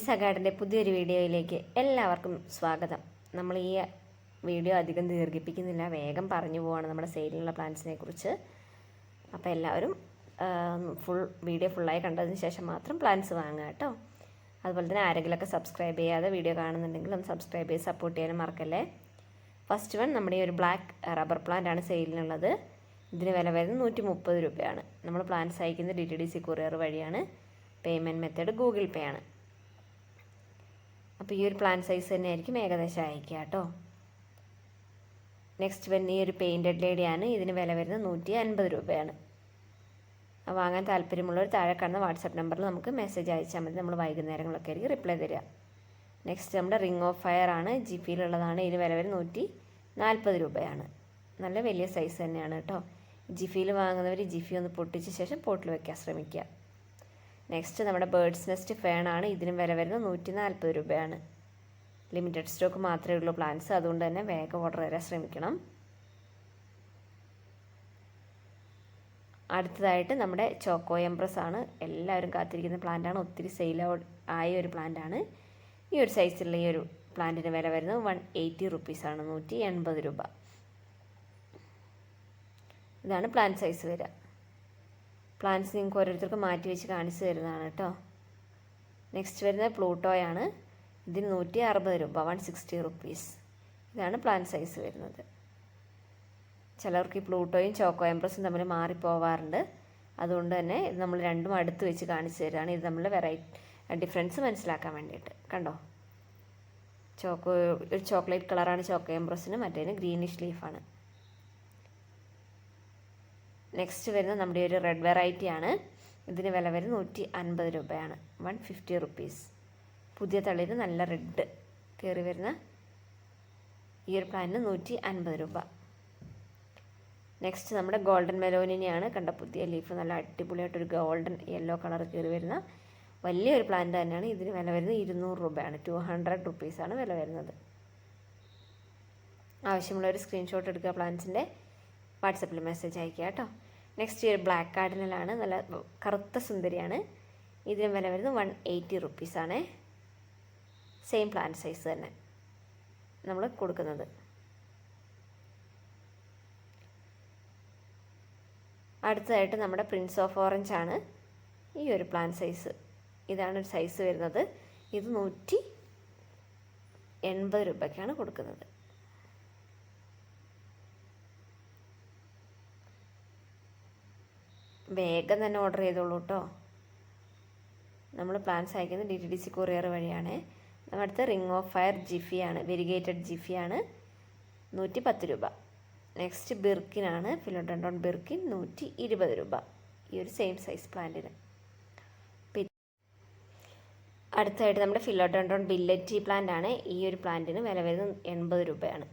Lisa ഗാർഡൻ്റെ പുതിയൊരു വീഡിയോയിലേക്ക് എല്ലാവർക്കും സ്വാഗതം. നമ്മൾ ഈ വീഡിയോ അധികം ദീർഘിപ്പിക്കുന്നില്ല, വേഗം പറഞ്ഞു പോവാണ് നമ്മുടെ സെയിലിനുള്ള പ്ലാൻസിനെ കുറിച്ച്. അപ്പോൾ എല്ലാവരും വീഡിയോ ഫുള്ളായി കണ്ടതിന് ശേഷം മാത്രം പ്ലാൻസ് വാങ്ങുക കേട്ടോ. അതുപോലെ തന്നെ ആരെങ്കിലുമൊക്കെ സബ്സ്ക്രൈബ് ചെയ്യാതെ വീഡിയോ കാണുന്നുണ്ടെങ്കിൽ ഒന്ന് സബ്സ്ക്രൈബ് ചെയ്ത് സപ്പോർട്ട് ചെയ്യാനും മറക്കല്ലേ. ഫസ്റ്റ് വൺ നമ്മുടെ ഈ ഒരു ബ്ലാക്ക് റബ്ബർ പ്ലാന്റ് ആണ് സെയിലിനുള്ളത്. ഇതിന് വില വരുന്നത് 130 രൂപയാണ്. നമ്മൾ പ്ലാൻസ് അയക്കുന്നത് DTDC കൊറിയർ വഴിയാണ്. പേയ്മെൻറ്റ് മെത്തേഡ് ഗൂഗിൾ പേ ആണ്. അപ്പോൾ ഈ ഒരു പ്ലാന്റ് സൈസ് തന്നെ ആയിരിക്കും ഏകദേശം അയക്കുക കേട്ടോ. നെക്സ്റ്റ് വരുന്ന ഈ ഒരു പെയിൻറ്റഡ് ലേഡിയാണ്. ഇതിന് വില വരുന്നത് 150 രൂപയാണ്. വാങ്ങാൻ താല്പര്യമുള്ളവർ താഴെ കാണുന്ന വാട്സപ്പ് നമ്പറിൽ നമുക്ക് മെസ്സേജ് അയച്ചാൽ മതി. നമ്മൾ വൈകുന്നേരങ്ങളൊക്കെ ആയിരിക്കും റിപ്ലൈ തരിക. നെക്സ്റ്റ് നമ്മുടെ റിംഗ് ഓഫ് ഫയർ ആണ്, ജിഫിയിലുള്ളതാണ്. ഇതിന് വില വരുന്നത് 140 രൂപയാണ്. നല്ല വലിയ സൈസ് തന്നെയാണ് കേട്ടോ. ജിഫിയിൽ വാങ്ങുന്നവർ ജിഫി ഒന്ന് പൊട്ടിച്ച ശേഷം പോട്ടിൽ വയ്ക്കാൻ ശ്രമിക്കുക. നെക്സ്റ്റ് നമ്മുടെ ബേർഡ്സ് നെസ്റ്റ് ഫേൺ ആണ്. ഇതിനും വില വരുന്നത് 140 രൂപയാണ്. ലിമിറ്റഡ് സ്റ്റോക്ക് മാത്രമേ ഉള്ളൂ പ്ലാൻസ്, അതുകൊണ്ട് തന്നെ വേഗം ഓർഡർ തരാൻ ശ്രമിക്കണം. അടുത്തതായിട്ട് നമ്മുടെ ചോക്കോ എംപ്രസ് ആണ്. എല്ലാവരും കാത്തിരിക്കുന്ന പ്ലാന്റാണ്. ഒത്തിരി സെയിൽ ആയ ഒരു പ്ലാന്റാണ്. ഈ ഒരു സൈസിലുള്ള ഈ ഒരു പ്ലാന്റിന് വില വരുന്നത് 180 റുപ്പീസാണ്, 180 രൂപ. ഇതാണ് പ്ലാന്റ് സൈസ് വരിക. പ്ലാന്റ്സ് നിങ്ങൾക്ക് ഓരോരുത്തർക്ക് മാറ്റി വെച്ച് കാണിച്ചു തരുന്നതാണ് കേട്ടോ. നെക്സ്റ്റ് വരുന്നത് പ്ലൂട്ടോയാണ്. ഇതിന് 160 രൂപ, 160 റുപ്പീസ്. ഇതാണ് പ്ലാന്റ് സൈസ് വരുന്നത്. ചിലർക്ക് ഈ പ്ലൂട്ടോയും ചോക്കോ എംപ്രസും തമ്മിൽ മാറിപ്പോവാറുണ്ട്. അതുകൊണ്ട് തന്നെ ഇത് നമ്മൾ രണ്ടും അടുത്ത് വെച്ച് കാണിച്ചു തരാണ്. ഇത് നമ്മൾ ഡിഫറൻസ് മനസ്സിലാക്കാൻ വേണ്ടിയിട്ട്. കണ്ടോ, ഒരു ചോക്ലേറ്റ് കളറാണ് ചോക്കോ എംപ്രസിന്, മറ്റേതിന് ഗ്രീനിഷ് ലീഫാണ്. നെക്സ്റ്റ് വരുന്നത് നമ്മുടെ ഒരു റെഡ് വെറൈറ്റി ആണ്. ഇതിന് വില വരുന്നത് 150 രൂപയാണ്, 150 റുപ്പീസ്. പുതിയ തളിര് നല്ല റെഡ് കയറി വരുന്ന ഈ ഒരു പ്ലാന്റിന് 150 രൂപ. നെക്സ്റ്റ് നമ്മുടെ ഗോൾഡൻ മെലോനിനെയാണ്. കണ്ട പുതിയ ലീഫ് നല്ല അടിപൊളിയായിട്ടൊരു ഗോൾഡൻ യെല്ലോ കളർ കയറി വരുന്ന വലിയൊരു പ്ലാന്റ് തന്നെയാണ്. ഇതിന് വില വരുന്നത് 200 രൂപയാണ്, 200 റുപ്പീസാണ് വില വരുന്നത്. ആവശ്യമുള്ളൊരു സ്ക്രീൻഷോട്ട് എടുക്കുക, പ്ലാന്റ്സിൻ്റെ വാട്സപ്പിൽ മെസ്സേജ് അയക്കുക കേട്ടോ. നെക്സ്റ്റ് ഒരു ബ്ലാക്ക് കാർഡിനലാണ്. നല്ല കറുത്ത സുന്ദരിയാണ്. ഇതിന് വില വരുന്നത് 180 റുപ്പീസാണ്. സെയിം പ്ലാന്റ് സൈസ് തന്നെ നമ്മൾ കൊടുക്കുന്നത്. അടുത്തതായിട്ട് നമ്മുടെ പ്രിൻസ് ഓഫ് ഓറഞ്ച് ആണ്. ഈ ഒരു പ്ലാന്റ് സൈസ് ഇതാണ് ഒരു സൈസ് വരുന്നത്. ഇത് 180 രൂപയ്ക്കാണ് കൊടുക്കുന്നത്. വേഗം തന്നെ ഓർഡർ ചെയ്തോളൂ കേട്ടോ. നമ്മൾ പ്ലാൻസ് അയക്കുന്നത് DTDC കൊറിയർ വഴിയാണ്. അടുത്ത റിംഗ് ഓഫ് ഫയർ ജിഫിയാണ്, വെരിഗേറ്റഡ് ജിഫിയാണ്, 110 രൂപ. നെക്സ്റ്റ് ബിർക്കിനാണ്, ഫിലോഡെൻഡ്രോൺ ബിർക്കിൻ, 120 രൂപ. ഈ ഒരു സെയിം സൈസ് പ്ലാന്റിന്. അടുത്തായിട്ട് നമ്മുടെ ഫിലോഡെൻഡ്രോൺ ബില്ലറ്റി പ്ലാന്റ് ആണ്. ഈ ഒരു പ്ലാന്റിന് വില വരുന്നത് 80 രൂപയാണ്.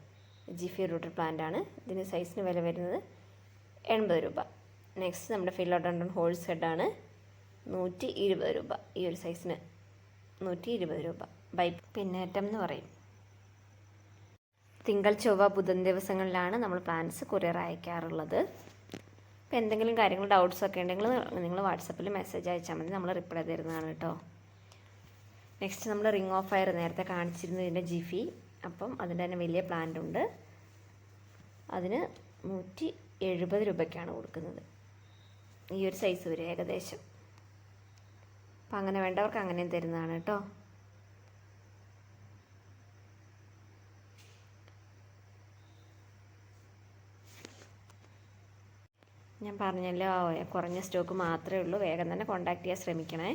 ജിഫി റൂട്ടഡ് പ്ലാന്റ് ആണ്. ഇതിന് സൈസിന് വില വരുന്നത് 80 രൂപ. നെക്സ്റ്റ് നമ്മുടെ ഫിലോഡെൻഡ്രോൺ ഹോഴ്സ് ഹെഡാണ്, 120 രൂപ. ഈ ഒരു സൈസിന് 120 രൂപ. ബൈ പിന്നേറ്റം എന്ന് പറയും. തിങ്കൾ ചൊവ്വ ബുധൻ ദിവസങ്ങളിലാണ് നമ്മൾ പ്ലാൻസ് കൊറിയർ അയക്കാറുള്ളത്. അപ്പോൾ എന്തെങ്കിലും കാര്യങ്ങൾ ഡൗട്ട്സ് ഒക്കെ ഉണ്ടെങ്കിൽ നിങ്ങൾ വാട്സപ്പിൽ മെസ്സേജ് അയച്ചാൽ മതി, നമ്മൾ റിപ്ലൈ തരുന്നതാണ് കേട്ടോ. നെക്സ്റ്റ് നമ്മൾ റിംഗ് ഓഫ് ഫയർ നേരത്തെ കാണിച്ചിരുന്നു, ഇതിൻ്റെ ജിഫി. അപ്പം അതിൻ്റെ തന്നെ വലിയ പ്ലാന്റ് ഉണ്ട്. അതിന് 170 രൂപയ്ക്കാണ് കൊടുക്കുന്നത്. ഈ ഒരു സൈസ് വരും ഏകദേശം. അപ്പം അങ്ങനെ വേണ്ടവർക്ക് അങ്ങനെയും തരുന്നതാണ് കേട്ടോ. ഞാൻ പറഞ്ഞല്ലോ, കുറഞ്ഞ സ്റ്റോക്ക് മാത്രമേ ഉള്ളൂ. വേഗം തന്നെ കോൺടാക്ട് ചെയ്യാൻ ശ്രമിക്കണേ.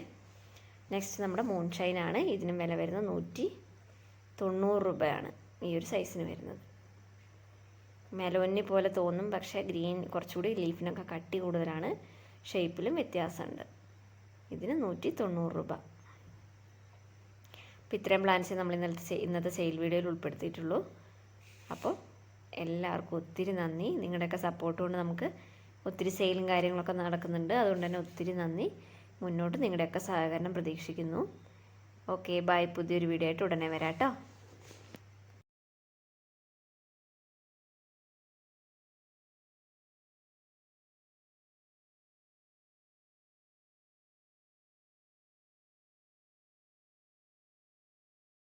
നെക്സ്റ്റ് നമ്മുടെ മൂൺഷൈൻ ആണ്. ഇതിനും വില വരുന്നത് 190 രൂപയാണ്. ഈ ഒരു സൈസിന് വരുന്നത്. മെലോനി പോലെ തോന്നും, പക്ഷേ ഗ്രീൻ കുറച്ചുകൂടി ലീഫിനൊക്കെ കട്ടി കൂടുതലാണ്. ഷേപ്പിലും വ്യത്യാസമുണ്ട്. ഇതിന് 190 രൂപ. അപ്പോൾ ഇത്രയും പ്ലാൻസ് നമ്മൾ ഇന്നത്തെ സെയിൽ വീഡിയോയിൽ ഉൾപ്പെടുത്തിയിട്ടുള്ളൂ. അപ്പോൾ എല്ലാവർക്കും ഒത്തിരി നന്ദി. നിങ്ങളുടെയൊക്കെ സപ്പോർട്ട് കൊണ്ട് നമുക്ക് ഒത്തിരി സെയിലും കാര്യങ്ങളൊക്കെ നടക്കുന്നുണ്ട്. അതുകൊണ്ട് തന്നെ ഒത്തിരി നന്ദി. മുന്നോട്ട് നിങ്ങളുടെയൊക്കെ സഹകരണം പ്രതീക്ഷിക്കുന്നു. Okay, by. പുതിയൊരു വീഡിയോ ആയിട്ട് ഉടനെ വരാം കേട്ടോ.